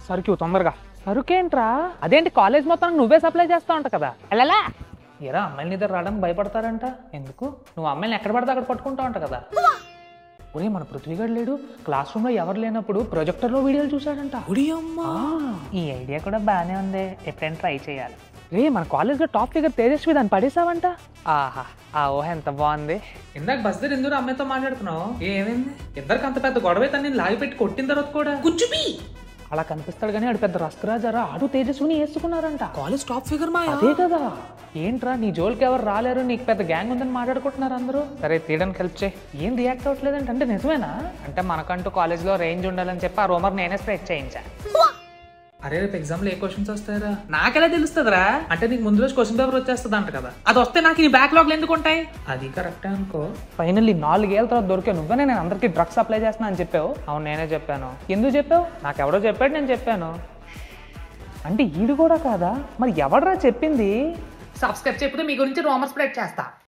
సరుకు తొందరగా. సరుకేంట్రా? అదేంటి కాలేజ్ మొత్తం నువ్వే సప్లై చేస్తా ఉంటా కదా. అలా ఎరా అమ్మాయిల నిద్ర రావడానికి భయపడతారంట. ఎందుకు? నువ్వు అమ్మాయిని ఎక్కడ పడితే అక్కడ పట్టుకుంటా ఉంటా కదా. ఒరే మన పృథ్వీగాడు లేడు, క్లాస్ రూమ్ లో ఎవరు లేనప్పుడు ప్రొజెక్టర్ లో వీడియోలు చూసాడంట. ఈ ఐడియా కూడా బాగానే ఉంది, ఎప్పుడైనా ట్రై చేయాలి. రే మన కాలేజ్ లో టాప్ ఫిగర్ తేజస్వి దాన్ని పడేసావంట. ఆహా ఆ ఊహ ఎంత బాగుంది. ఇందాక బస్ దగ్గర ఎందుకు అమ్మాయితో మాట్లాడుతున్నావు? ఏమైంది? ఇద్దరికి అంత పెద్ద గొడవ అయితే నేను లాగి పెట్టి కొట్టిన తర్వాత కూడా కూర్చుపి అలా కనిపిస్తాడు కానీ ఆడు పెద్ద రస్కరాజారా. ఆడు తేజస్విని వేసుకున్నారంట. కాలేజ్ టాప్ ఫిగర్ మా అదే కదా. ఏంట్రా నీ జోలికి ఎవరు రాలేరు, నీకు పెద్ద గ్యాంగ్ ఉందని మాట్లాడుకుంటున్నారు అందరూ. సరే తీయడానికి హెల్ప్ చేయి. ఏం రియాక్ట్ అవ్వట్లేదంటే అంటే నిజమేనా? అంటే మనకంటూ కాలేజ్లో రేంజ్ ఉండాలని చెప్పి ఆ రూమర్ నేనే స్ప్రెడ్ చేయించా. అరే రేపు ఎగ్జామ్లో ఏ క్వశ్చన్స్ వస్తాయరా? నాకెలా తెలుస్తుందిరా? అంటే నీకు ముందు రోజు క్వశ్చన్ పేపర్ వచ్చేస్తుంది అంట కదా, అది వస్తే నాకు నీ బ్యాక్లాగ్లు ఎందుకు ఉంటాయి? అది కరెక్టే అనుకో. ఫైనల్లీ 4 ఏళ్ళ తర్వాత దొరికే నువ్వే నేను అందరికీ డ్రగ్స్ అప్లై చేస్తున్నా అని చెప్పావు. అవును నేనే చెప్పాను. ఎందుకు చెప్పావు? నాకు ఎవడో చెప్పాడు, నేను చెప్పాను. అంటే ఈడు కూడా కాదా? మరి ఎవడరా చెప్పింది? సబ్స్క్రైబ్ చెప్తే మీ గురించి రూమర్ స్ప్రెడ్ చేస్తా.